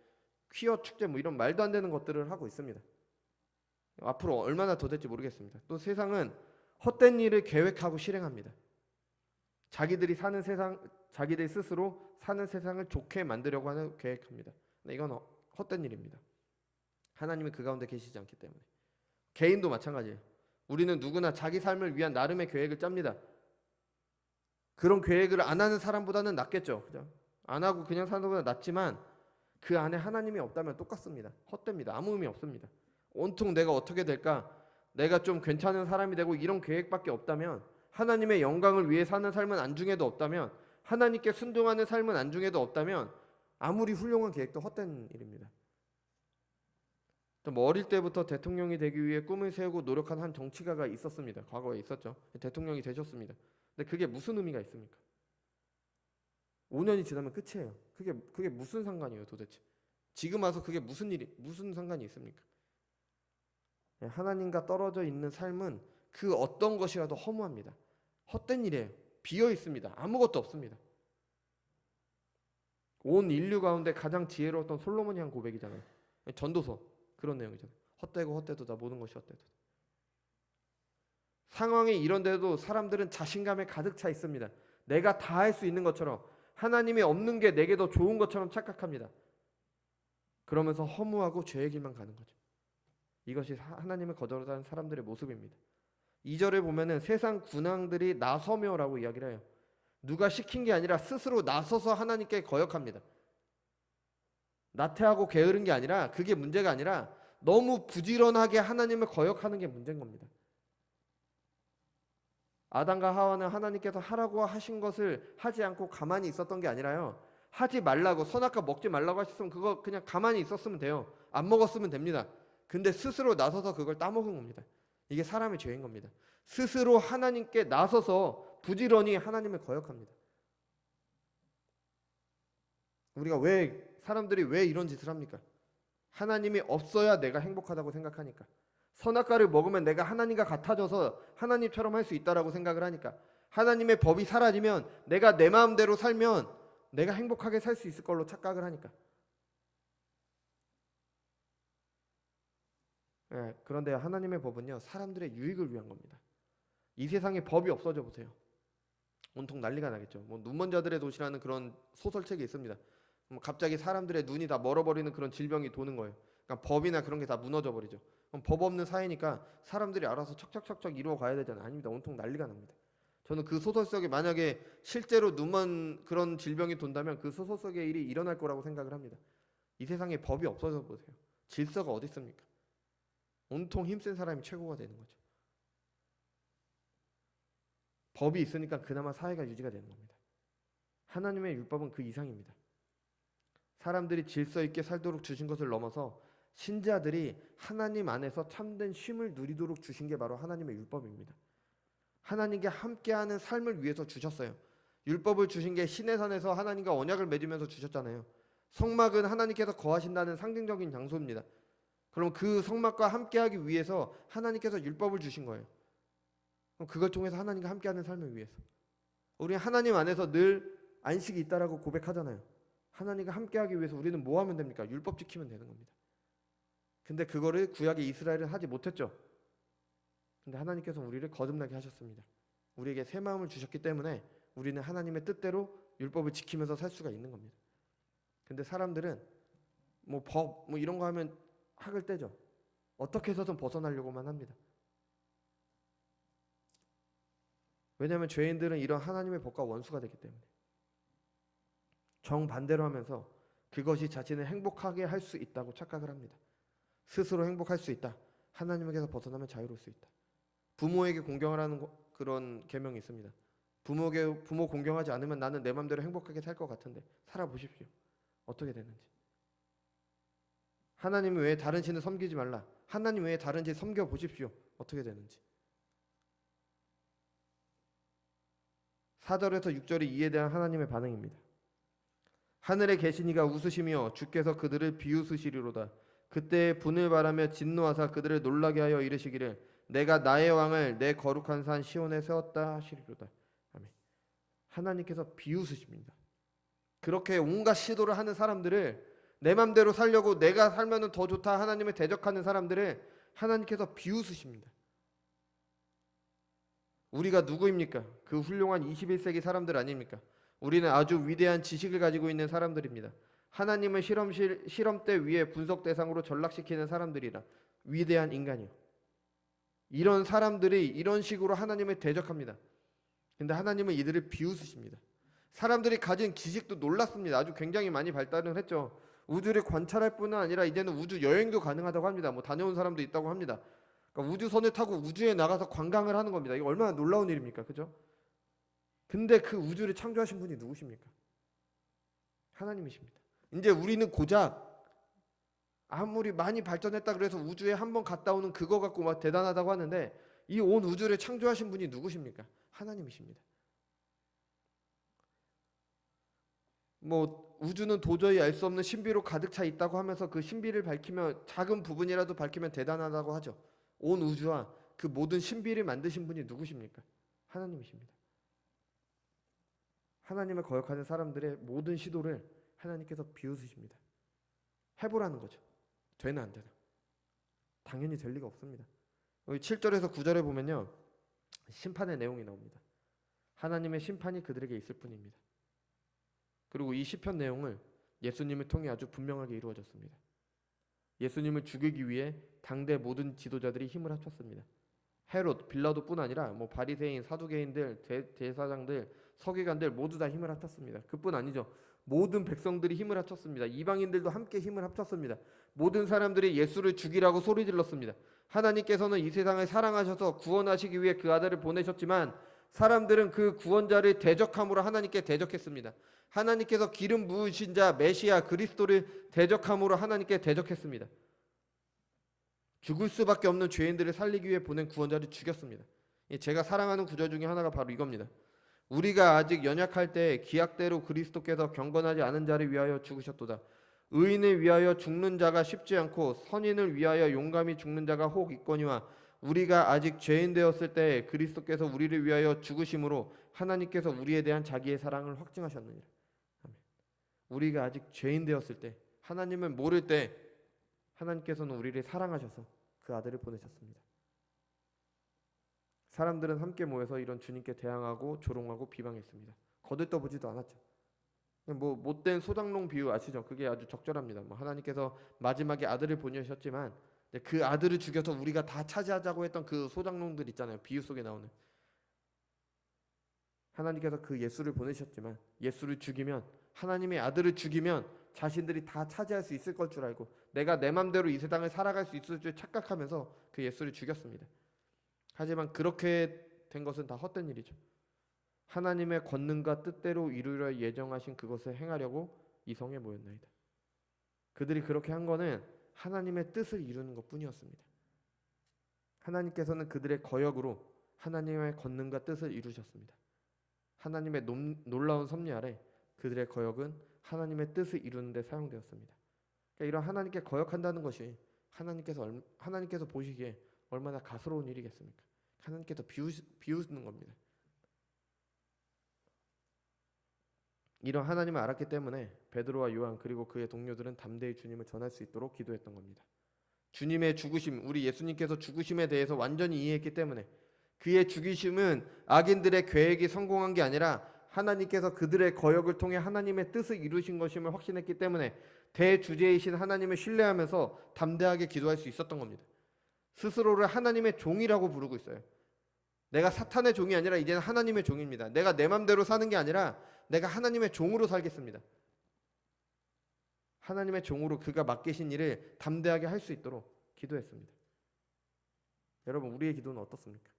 퀴어 축제 뭐 이런 말도 안 되는 것들을 하고 있습니다. 앞으로 얼마나 더 될지 모르겠습니다. 또 세상은 헛된 일을 계획하고 실행합니다. 자기들이 사는 세상, 자기들 스스로 사는 세상을 좋게 만들려고 하는 계획합니다. 이건 헛된 일입니다. 하나님이 그 가운데 계시지 않기 때문에. 개인도 마찬가지예요. 우리는 누구나 자기 삶을 위한 나름의 계획을 짭니다. 그런 계획을 안 하는 사람보다는 낫겠죠. 그죠? 안 하고 그냥 사는 것보다 낫지만 그 안에 하나님이 없다면 똑같습니다. 헛됩니다. 아무 의미 없습니다. 온통 내가 어떻게 될까? 내가 좀 괜찮은 사람이 되고 이런 계획밖에 없다면, 하나님의 영광을 위해 사는 삶은 안중에도 없다면, 하나님께 순종하는 삶은 안중에도 없다면 아무리 훌륭한 계획도 헛된 일입니다. 좀 어릴 때부터 대통령이 되기 위해 꿈을 세우고 노력한 한 정치가가 있었습니다. 과거에 있었죠. 대통령이 되셨습니다. 근데 그게 무슨 의미가 있습니까? 5년이 지나면 끝이에요. 그게 무슨 상관이에요, 도대체? 지금 와서 그게 무슨 상관이 있습니까? 하나님과 떨어져 있는 삶은 그 어떤 것이라도 허무합니다. 헛된 일이에요. 비어 있습니다. 아무것도 없습니다. 온 인류 가운데 가장 지혜로웠던 솔로몬이 한 고백이잖아요. 전도서 그런 내용이잖아요. 헛되고 헛되도다, 모든 것이 헛되도다. 상황이 이런데도 사람들은 자신감에 가득 차 있습니다. 내가 다 할 수 있는 것처럼, 하나님이 없는 게 내게 더 좋은 것처럼 착각합니다. 그러면서 허무하고 죄의 길만 가는 거죠. 이것이 하나님을 거절하는 사람들의 모습입니다. 2절에 보면은 세상 군왕들이 나서며라고 이야기를 해요. 누가 시킨 게 아니라 스스로 나서서 하나님께 거역합니다. 나태하고 게으른 게 아니라, 그게 문제가 아니라 너무 부지런하게 하나님을 거역하는 게 문제인 겁니다. 아담과 하와는 하나님께서 하라고 하신 것을 하지 않고 가만히 있었던 게 아니라요, 하지 말라고, 선악과 먹지 말라고 하셨으면 그거 그냥 가만히 있었으면 돼요. 안 먹었으면 됩니다. 근데 스스로 나서서 그걸 따먹은 겁니다. 이게 사람의 죄인 겁니다. 스스로 하나님께 나서서 부지런히 하나님을 거역합니다. 사람들이 왜 이런 짓을 합니까? 하나님이 없어야 내가 행복하다고 생각하니까. 선악과를 먹으면 내가 하나님과 같아져서 하나님처럼 할 수 있다라고 생각을 하니까. 하나님의 법이 사라지면, 내가 내 마음대로 살면 내가 행복하게 살 수 있을 걸로 착각을 하니까. 그런데 하나님의 법은요, 사람들의 유익을 위한 겁니다. 이 세상에 법이 없어져 보세요. 온통 난리가 나겠죠. 뭐 눈먼 자들의 도시라는 그런 소설책이 있습니다. 갑자기 사람들의 눈이 다 멀어버리는 그런 질병이 도는 거예요. 그러니까 법이나 그런 게 다 무너져 버리죠. 그럼 법 없는 사회니까 사람들이 알아서 척척척척 이루어 가야 되잖아요. 아닙니다. 온통 난리가 납니다. 저는 그 소설 속에 만약에 실제로 눈먼 그런 질병이 돈다면 그 소설 속의 일이 일어날 거라고 생각을 합니다. 이 세상에 법이 없어져 보세요. 질서가 어디 있습니까? 온통 힘센 사람이 최고가 되는 거죠. 법이 있으니까 그나마 사회가 유지가 되는 겁니다. 하나님의 율법은 그 이상입니다. 사람들이 질서 있게 살도록 주신 것을 넘어서 신자들이 하나님 안에서 참된 쉼을 누리도록 주신 게 바로 하나님의 율법입니다. 하나님께 함께하는 삶을 위해서 주셨어요. 율법을 주신 게 시내산에서 하나님과 언약을 맺으면서 주셨잖아요. 성막은 하나님께서 거하신다는 상징적인 장소입니다. 그럼 그 성막과 함께하기 위해서 하나님께서 율법을 주신 거예요. 그럼 그걸 통해서 하나님과 함께하는 삶을 위해서. 우리 하나님 안에서 늘 안식이 있다라고 고백하잖아요. 하나님과 함께하기 위해서 우리는 뭐 하면 됩니까? 율법 지키면 되는 겁니다. 근데 그거를 구약의 이스라엘은 하지 못했죠. 근데 하나님께서 우리를 거듭나게 하셨습니다. 우리에게 새 마음을 주셨기 때문에 우리는 하나님의 뜻대로 율법을 지키면서 살 수가 있는 겁니다. 근데 사람들은 뭐 법 뭐 이런 거 하면 학을 떼죠. 어떻게 해서든 벗어나려고만 합니다. 왜냐하면 죄인들은 이런 하나님의 법과 원수가 되기 때문에. 정반대로 하면서 그것이 자신을 행복하게 할 수 있다고 착각을 합니다. 스스로 행복할 수 있다. 하나님에게서 벗어나면 자유로울 수 있다. 부모에게 공경하라는 그런 계명이 있습니다. 부모 공경하지 않으면 나는 내 맘대로 행복하게 살 것 같은데 살아보십시오. 어떻게 되는지. 하나님 외에 다른 신을 섬기지 말라. 하나님 외에 다른 신 섬겨 보십시오. 어떻게 되는지. 4절에서 6절이 이에 대한 하나님의 반응입니다. 하늘에 계신 이가 웃으시며 주께서 그들을 비웃으시리로다. 그때 분을 바라며 진노하사 그들을 놀라게 하여 이르시기를 내가 나의 왕을 내 거룩한 산 시온에 세웠다 하시리로다. 아멘. 하나님께서 비웃으십니다. 그렇게 온갖 시도를 하는 사람들을, 내 맘대로 살려고 내가 살면 더 좋다 하나님을 대적하는 사람들을 하나님께서 비웃으십니다. 우리가 누구입니까? 그 훌륭한 21세기 사람들 아닙니까? 우리는 아주 위대한 지식을 가지고 있는 사람들입니다. 하나님을 실험대 위에 분석 대상으로 전락시키는 사람들이라 위대한 인간이요. 이런 사람들이 이런 식으로 하나님을 대적합니다. 근데 하나님은 이들을 비웃으십니다. 사람들이 가진 지식도 놀랐습니다. 아주 굉장히 많이 발달을 했죠. 우주를 관찰할 뿐만 아니라 이제는 우주 여행도 가능하다고 합니다. 뭐 다녀온 사람도 있다고 합니다. 그러니까 우주선을 타고 우주에 나가서 관광을 하는 겁니다. 이거 얼마나 놀라운 일입니까? 그죠? 근데 그 우주를 창조하신 분이 누구십니까? 하나님이십니다. 이제 우리는 고작 아무리 많이 발전했다 그래서 우주에 한번 갔다 오는 그거 갖고 막 대단하다고 하는데 이 온 우주를 창조하신 분이 누구십니까? 하나님이십니다. 뭐 우주는 도저히 알 수 없는 신비로 가득 차 있다고 하면서 그 신비를 밝히면, 작은 부분이라도 밝히면 대단하다고 하죠. 온 우주와 그 모든 신비를 만드신 분이 누구십니까? 하나님이십니다. 하나님을 거역하는 사람들의 모든 시도를 하나님께서 비웃으십니다. 해보라는 거죠. 되나 안 되나? 당연히 될 리가 없습니다. 여기 7절에서 9절에 보면요, 심판의 내용이 나옵니다. 하나님의 심판이 그들에게 있을 뿐입니다. 그리고 이 시편 내용을 예수님을 통해 아주 분명하게 이루어졌습니다. 예수님을 죽이기 위해 당대 모든 지도자들이 힘을 합쳤습니다. 헤롯, 빌라도뿐 아니라 뭐 바리새인, 사두개인들, 대사장들, 서기관들 모두 다 힘을 합쳤습니다. 그뿐 아니죠. 모든 백성들이 힘을 합쳤습니다. 이방인들도 함께 힘을 합쳤습니다. 모든 사람들이 예수를 죽이라고 소리 질렀습니다. 하나님께서는 이 세상을 사랑하셔서 구원하시기 위해 그 아들을 보내셨지만 사람들은 그 구원자를 대적함으로 하나님께 대적했습니다. 하나님께서 기름 부으신 자 메시아 그리스도를 대적함으로 하나님께 대적했습니다. 죽을 수밖에 없는 죄인들을 살리기 위해 보낸 구원자를 죽였습니다. 제가 사랑하는 구절 중에 하나가 바로 이겁니다. 우리가 아직 연약할 때 기약대로 그리스도께서 경건하지 않은 자를 위하여 죽으셨도다. 의인을 위하여 죽는 자가 쉽지 않고 선인을 위하여 용감히 죽는 자가 혹 있거니와 우리가 아직 죄인 되었을 때 그리스도께서 우리를 위하여 죽으심으로 하나님께서 우리에 대한 자기의 사랑을 확증하셨느니라. 아멘. 우리가 아직 죄인 되었을 때, 하나님을 모를 때 하나님께서는 우리를 사랑하셔서 그 아들을 보내셨습니다. 사람들은 함께 모여서 이런 주님께 대항하고 조롱하고 비방했습니다. 거들떠보지도 않았죠. 뭐 못된 소장농 비유 아시죠? 그게 아주 적절합니다. 뭐 하나님께서 마지막에 아들을 보내셨지만 그 아들을 죽여서 우리가 다 차지하자고 했던 그 소장농들 있잖아요. 비유 속에 나오는. 하나님께서 그 예수를 보내셨지만 예수를 죽이면, 하나님의 아들을 죽이면 자신들이 다 차지할 수 있을 것 줄 알고 내가 내 맘대로 이 세상을 살아갈 수 있을 줄 착각하면서 그 예수를 죽였습니다. 하지만 그렇게 된 것은 다 헛된 일이죠. 하나님의 권능과 뜻대로 이루려 예정하신 그것을 행하려고 이 성에 모였나이다. 그들이 그렇게 한 거는 하나님의 뜻을 이루는 것뿐이었습니다. 하나님께서는 그들의 거역으로 하나님의 권능과 뜻을 이루셨습니다. 하나님의 놀라운 섭리 아래 그들의 거역은 하나님의 뜻을 이루는 데 사용되었습니다. 그러니까 이런 하나님께 거역한다는 것이 하나님께서 보시기에 얼마나 가스로운 일이겠습니까? 하나님께서 비웃는 겁니다. 이런 하나님을 알았기 때문에 베드로와 요한 그리고 그의 동료들은 담대히 주님을 전할 수 있도록 기도했던 겁니다. 주님의 죽으심, 우리 예수님께서 죽으심에 대해서 완전히 이해했기 때문에 그의 죽으심은 악인들의 계획이 성공한 게 아니라 하나님께서 그들의 거역을 통해 하나님의 뜻을 이루신 것임을 확신했기 때문에 대주제이신 하나님을 신뢰하면서 담대하게 기도할 수 있었던 겁니다. 스스로를 하나님의 종이라고 부르고 있어요. 내가 사탄의 종이 아니라 이제는 하나님의 종입니다. 내가 내 맘대로 사는 게 아니라 내가 하나님의 종으로 살겠습니다. 하나님의 종으로 그가 맡기신 일을 담대하게 할 수 있도록 기도했습니다. 여러분, 우리의 기도는 어떻습니까?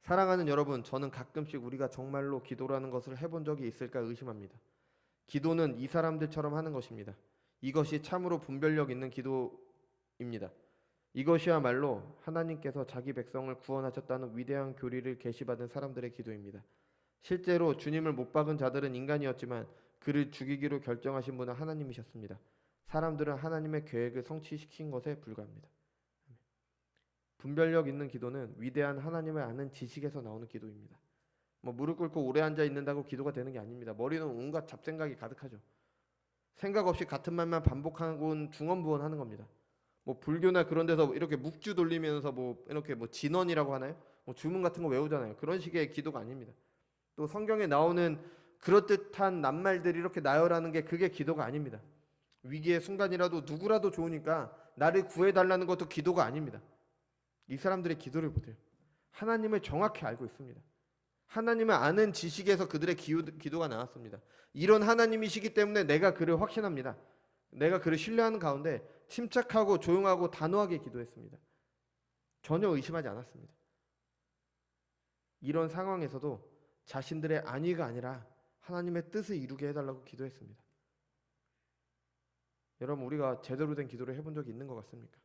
사랑하는 여러분, 저는 가끔씩 우리가 정말로 기도라는 것을 해본 적이 있을까 의심합니다. 기도는 이 사람들처럼 하는 것입니다. 이것이 참으로 분별력 있는 기도입니다. 이것이야말로 하나님께서 자기 백성을 구원하셨다는 위대한 교리를 계시받은 사람들의 기도입니다. 실제로 주님을 못 박은 자들은 인간이었지만 그를 죽이기로 결정하신 분은 하나님이셨습니다. 사람들은 하나님의 계획을 성취시킨 것에 불과합니다. 분별력 있는 기도는 위대한 하나님을 아는 지식에서 나오는 기도입니다. 무릎 꿇고 오래 앉아 있는다고 기도가 되는 게 아닙니다. 머리는 온갖 잡생각이 가득하죠. 생각 없이 같은 말만 반복하고 중언부언하는 겁니다. 불교나 그런 데서 이렇게 묵주 돌리면서 이렇게 진언이라고 하나요? 주문 같은 거 외우잖아요. 그런 식의 기도가 아닙니다. 또 성경에 나오는 그럴듯한 낱말들이 이렇게 나열하는 게 그게 기도가 아닙니다. 위기의 순간이라도 누구라도 좋으니까 나를 구해달라는 것도 기도가 아닙니다. 이 사람들의 기도를 보세요. 하나님을 정확히 알고 있습니다. 하나님을 아는 지식에서 그들의 기도가 나왔습니다. 이런 하나님이시기 때문에 내가 그를 확신합니다. 내가 그를 신뢰하는 가운데 침착하고 조용하고 단호하게 기도했습니다. 전혀 의심하지 않았습니다. 이런 상황에서도 자신들의 안위가 아니라 하나님의 뜻을 이루게 해달라고 기도했습니다. 여러분, 우리가 제대로 된 기도를 해본 적이 있는 것 같습니까?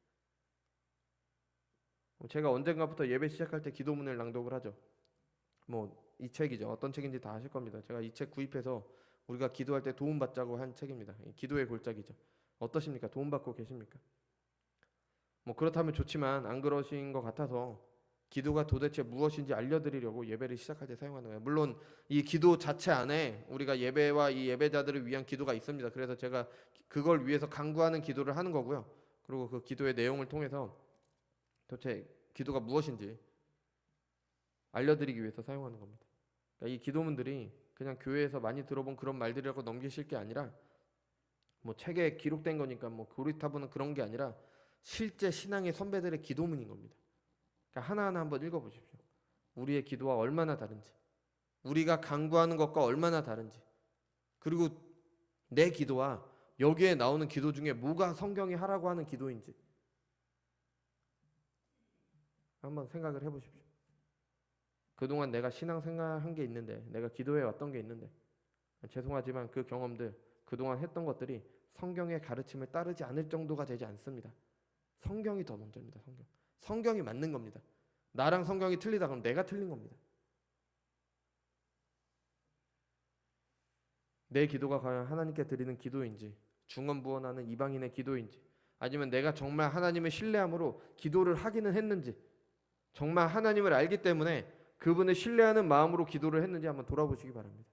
제가 언젠가부터 예배 시작할 때 기도문을 낭독을 하죠. 이 책이죠. 어떤 책인지 다 아실 겁니다. 제가 이 책 구입해서 우리가 기도할 때 도움받자고 한 책입니다. 기도의 골짜기죠. 어떠십니까? 도움받고 계십니까? 그렇다면 좋지만 안 그러신 것 같아서 기도가 도대체 무엇인지 알려드리려고 예배를 시작할 때 사용하는 거예요. 물론 이 기도 자체 안에 우리가 예배와 이 예배자들을 위한 기도가 있습니다. 그래서 제가 그걸 위해서 간구하는 기도를 하는 거고요. 그리고 그 기도의 내용을 통해서 도대체 기도가 무엇인지 알려드리기 위해서 사용하는 겁니다. 그러니까 이 기도문들이 그냥 교회에서 많이 들어본 그런 말들이라고 넘기실 게 아니라 책에 기록된 거니까 고리타분한 그런 게 아니라 실제 신앙의 선배들의 기도문인 겁니다. 그러니까 하나하나 한번 읽어보십시오. 우리의 기도와 얼마나 다른지, 우리가 간구하는 것과 얼마나 다른지, 그리고 내 기도와 여기에 나오는 기도 중에 뭐가 성경이 하라고 하는 기도인지 한번 생각을 해보십시오. 그동안 내가 신앙생활한 게 있는데, 내가 기도해 왔던 게 있는데, 죄송하지만 그 경험들, 그동안 했던 것들이 성경의 가르침을 따르지 않을 정도가 되지 않습니다. 성경이 더 먼저입니다. 성경이 맞는 겁니다. 나랑 성경이 틀리다 그러면 내가 틀린 겁니다. 내 기도가 과연 하나님께 드리는 기도인지, 중언부언하는 이방인의 기도인지, 아니면 내가 정말 하나님을 신뢰함으로 기도를 하기는 했는지, 정말 하나님을 알기 때문에 그분을 신뢰하는 마음으로 기도를 했는지 한번 돌아보시기 바랍니다.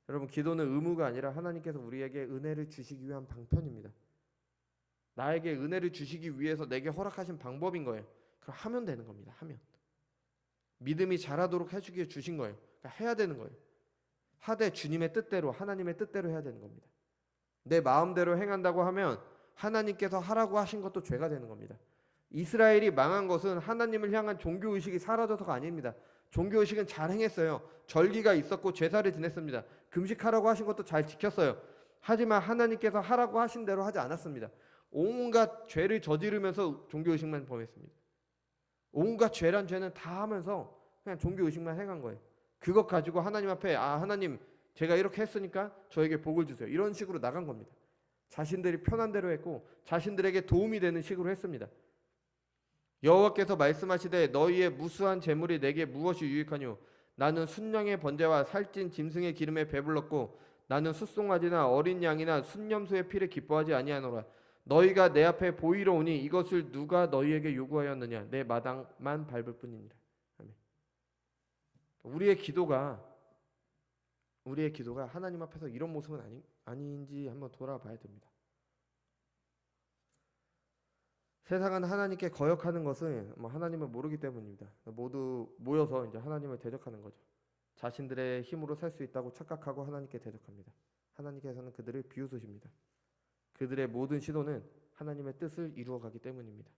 여러분, 기도는 의무가 아니라 하나님께서 우리에게 은혜를 주시기 위한 방편입니다. 나에게 은혜를 주시기 위해서 내게 허락하신 방법인 거예요. 그럼 하면 되는 겁니다. 하면 믿음이 자라도록 해주기에 주신 거예요. 그러니까 해야 되는 거예요. 하되 주님의 뜻대로, 하나님의 뜻대로 해야 되는 겁니다. 내 마음대로 행한다고 하면 하나님께서 하라고 하신 것도 죄가 되는 겁니다. 이스라엘이 망한 것은 하나님을 향한 종교의식이 사라져서가 아닙니다. 종교의식은 잘 행했어요. 절기가 있었고 제사를 지냈습니다. 금식하라고 하신 것도 잘 지켰어요. 하지만 하나님께서 하라고 하신 대로 하지 않았습니다. 온갖 죄를 저지르면서 종교의식만 범했습니다. 온갖 죄란 죄는 다 하면서 그냥 종교의식만 행한 거예요. 그것 가지고 하나님 앞에 하나님 제가 이렇게 했으니까 저에게 복을 주세요. 이런 식으로 나간 겁니다. 자신들이 편한 대로 했고 자신들에게 도움이 되는 식으로 했습니다. 여호와께서 말씀하시되 너희의 무수한 재물이 내게 무엇이 유익하뇨? 나는 순양의 번제와 살찐 짐승의 기름에 배불렀고 나는 숫송아지나 어린 양이나 순염소의 피를 기뻐하지 아니하노라. 너희가 내 앞에 보이러 오니 이것을 누가 너희에게 요구하였느냐? 내 마당만 밟을 뿐이니라. 아멘. 우리의 기도가 하나님 앞에서 이런 모습은 아닌지 한번 돌아봐야 됩니다. 세상은 하나님께 거역하는 것은 하나님을 모르기 때문입니다. 모두 모여서 이제 하나님을 대적하는 거죠. 자신들의 힘으로 살 수 있다고 착각하고 하나님께 대적합니다. 하나님께서는 그들을 비웃으십니다. 그들의 모든 시도는 하나님의 뜻을 이루어가기 때문입니다.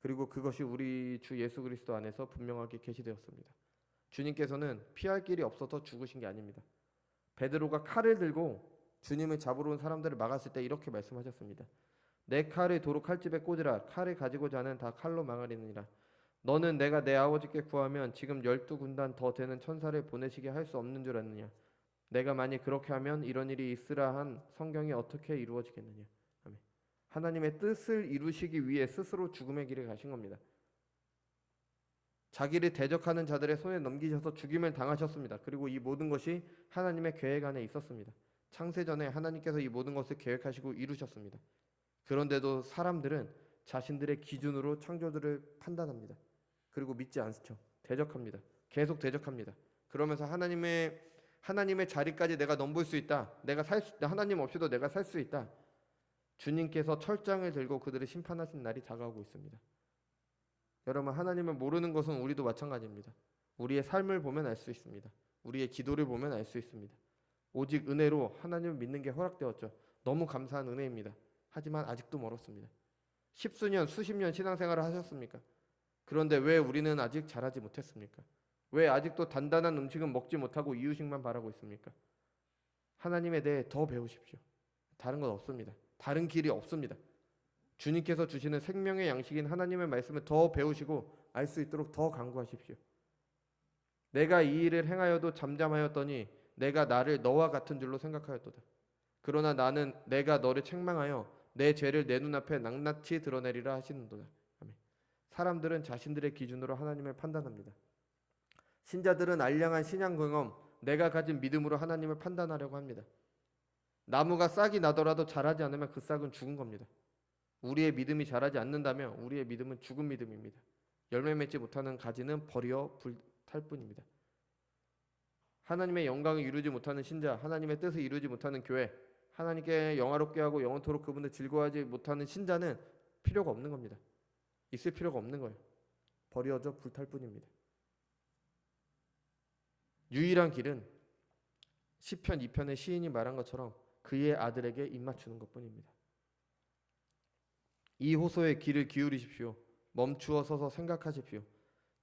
그리고 그것이 우리 주 예수 그리스도 안에서 분명하게 계시되었습니다. 주님께서는 피할 길이 없어서 죽으신 게 아닙니다. 베드로가 칼을 들고 주님을 잡으러 온 사람들을 막았을 때 이렇게 말씀하셨습니다. 내 칼을 도로 칼집에 꽂으라. 칼을 가지고자 하는 다 칼로 망하리느니라. 너는 내가 내 아버지께 구하면 지금 12군단 더 되는 천사를 보내시게 할 수 없는 줄 아느냐. 내가 만약 그렇게 하면 이런 일이 있으라 한 성경이 어떻게 이루어지겠느냐. 아멘. 하나님의 뜻을 이루시기 위해 스스로 죽음의 길에 가신 겁니다. 자기를 대적하는 자들의 손에 넘기셔서 죽임을 당하셨습니다. 그리고 이 모든 것이 하나님의 계획 안에 있었습니다. 창세전에 하나님께서 이 모든 것을 계획하시고 이루셨습니다. 그런데도 사람들은 자신들의 기준으로 창조주를 판단합니다. 그리고 믿지 않죠. 대적합니다. 계속 대적합니다. 그러면서 하나님의 자리까지 내가 넘볼 수 있다. 하나님 없이도 내가 살 수 있다. 주님께서 철장을 들고 그들을 심판하신 날이 다가오고 있습니다. 여러분, 하나님을 모르는 것은 우리도 마찬가지입니다. 우리의 삶을 보면 알 수 있습니다. 우리의 기도를 보면 알 수 있습니다. 오직 은혜로 하나님을 믿는 게 허락되었죠. 너무 감사한 은혜입니다. 하지만 아직도 멀었습니다. 십수년, 수십 년 신앙생활을 하셨습니까? 그런데 왜 우리는 아직 자라지 못했습니까? 왜 아직도 단단한 음식은 먹지 못하고 이유식만 바라고 있습니까? 하나님에 대해 더 배우십시오. 다른 건 없습니다. 다른 길이 없습니다. 주님께서 주시는 생명의 양식인 하나님의 말씀을 더 배우시고 알 수 있도록 더 간구하십시오. 내가 이 일을 행하여도 잠잠하였더니 내가 나를 너와 같은 줄로 생각하였도다. 그러나 나는 내가 너를 책망하여 내 죄를 내 눈앞에 낱낱이 드러내리라 하시는도다. 아멘. 사람들은 자신들의 기준으로 하나님을 판단합니다. 신자들은 알량한 신앙 경험, 내가 가진 믿음으로 하나님을 판단하려고 합니다. 나무가 싹이 나더라도 자라지 않으면 그 싹은 죽은 겁니다. 우리의 믿음이 자라지 않는다면 우리의 믿음은 죽은 믿음입니다. 열매 맺지 못하는 가지는 버려 불탈 뿐입니다. 하나님의 영광을 이루지 못하는 신자, 하나님의 뜻을 이루지 못하는 교회, 하나님께 영화롭게 하고 영원토록 그분을 즐거워하지 못하는 신자는 필요가 없는 겁니다. 있을 필요가 없는 거예요. 버려져 불탈 뿐입니다. 유일한 길은 시편 2편의 시인이 말한 것처럼 그의 아들에게 입맞추는 것뿐입니다. 이 호소에 귀를 기울이십시오. 멈추어 서서 생각하십시오.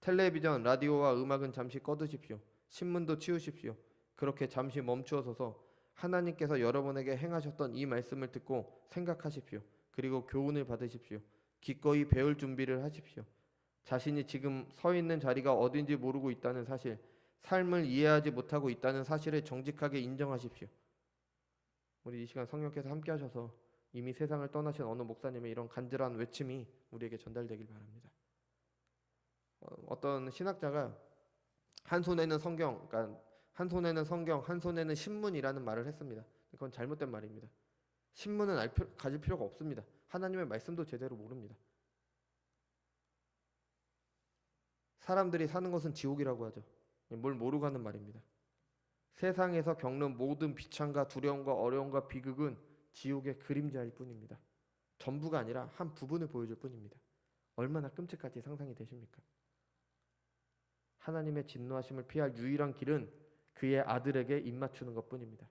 텔레비전, 라디오와 음악은 잠시 꺼두십시오. 신문도 치우십시오. 그렇게 잠시 멈추어 서서 하나님께서 여러분에게 행하셨던 이 말씀을 듣고 생각하십시오. 그리고 교훈을 받으십시오. 기꺼이 배울 준비를 하십시오. 자신이 지금 서 있는 자리가 어딘지 모르고 있다는 사실, 삶을 이해하지 못하고 있다는 사실을 정직하게 인정하십시오. 우리 이 시간 성령께서 함께 하셔서 이미 세상을 떠나신 어느 목사님의 이런 간절한 외침이 우리에게 전달되길 바랍니다. 어떤 신학자가 한 손에는 성경, 한 손에는 신문이라는 말을 했습니다. 그건 잘못된 말입니다. 신문은 가질 필요가 없습니다. 하나님의 말씀도 제대로 모릅니다. 사람들이 사는 것은 지옥이라고 하죠. 뭘 모르고 하는 말입니다. 세상에서 겪는 모든 비참과 두려움과 어려움과 비극은 지옥의 그림자일 뿐입니다. 전부가 아니라 한 부분을 보여줄 뿐입니다. 얼마나 끔찍할지 상상이 되십니까? 하나님의 진노하심을 피할 유일한 길은 그의 아들에게 입맞추는 것뿐입니다.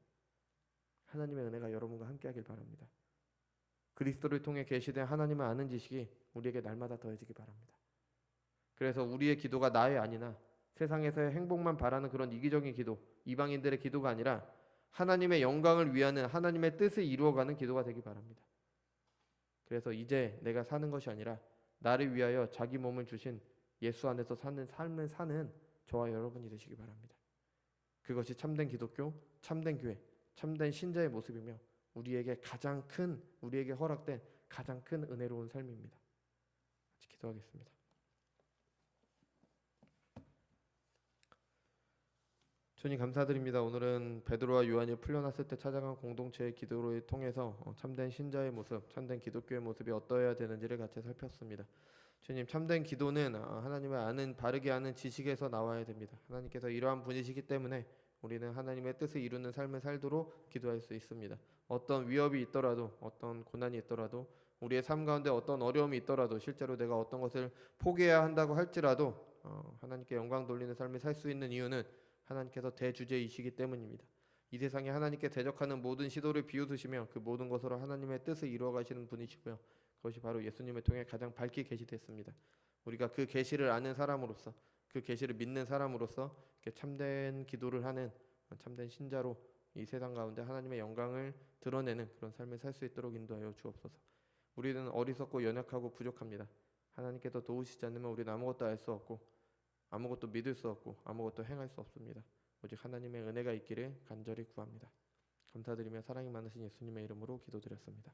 하나님의 은혜가 여러분과 함께하길 바랍니다. 그리스도를 통해 계시된 하나님을 아는 지식이 우리에게 날마다 더해지기 바랍니다. 그래서 우리의 기도가 나의 아니나 세상에서의 행복만 바라는 그런 이기적인 기도, 이방인들의 기도가 아니라 하나님의 영광을 위하는 하나님의 뜻을 이루어가는 기도가 되기 바랍니다. 그래서 이제 내가 사는 것이 아니라 나를 위하여 자기 몸을 주신 예수 안에서 사는 삶을 사는 저와 여러분이 되시기 바랍니다. 그것이 참된 기독교, 참된 교회, 참된 신자의 모습이며 우리에게 허락된 가장 큰 은혜로운 삶입니다. 같이 기도하겠습니다. 주님 감사드립니다. 오늘은 베드로와 요한이 풀려났을 때 찾아간 공동체의 기도를 통해서 참된 신자의 모습, 참된 기독교의 모습이 어떠해야 되는지를 같이 살폈습니다. 주님, 참된 기도는 하나님을 아는, 바르게 아는 지식에서 나와야 됩니다. 하나님께서 이러한 분이시기 때문에 우리는 하나님의 뜻을 이루는 삶을 살도록 기도할 수 있습니다. 어떤 위협이 있더라도, 어떤 고난이 있더라도, 우리의 삶 가운데 어떤 어려움이 있더라도, 실제로 내가 어떤 것을 포기해야 한다고 할지라도 하나님께 영광 돌리는 삶을 살 수 있는 이유는 하나님께서 대주제이시기 때문입니다. 이 세상에 하나님께 대적하는 모든 시도를 비웃으시며 그 모든 것으로 하나님의 뜻을 이루어 가시는 분이시고요. 그것이 바로 예수님을 통해 가장 밝게 계시됐습니다. 우리가 그 계시를 아는 사람으로서, 그 계시를 믿는 사람으로서 참된 기도를 하는 참된 신자로 이 세상 가운데 하나님의 영광을 드러내는 그런 삶을 살 수 있도록 인도하여 주옵소서. 우리는 어리석고 연약하고 부족합니다. 하나님께서 도우시지 않으면 우리는 아무것도 알 수 없고, 아무것도 믿을 수 없고, 아무것도 행할 수 없습니다. 오직 하나님의 은혜가 있기를 간절히 구합니다. 감사드리며 사랑이 많으신 예수님의 이름으로 기도드렸습니다.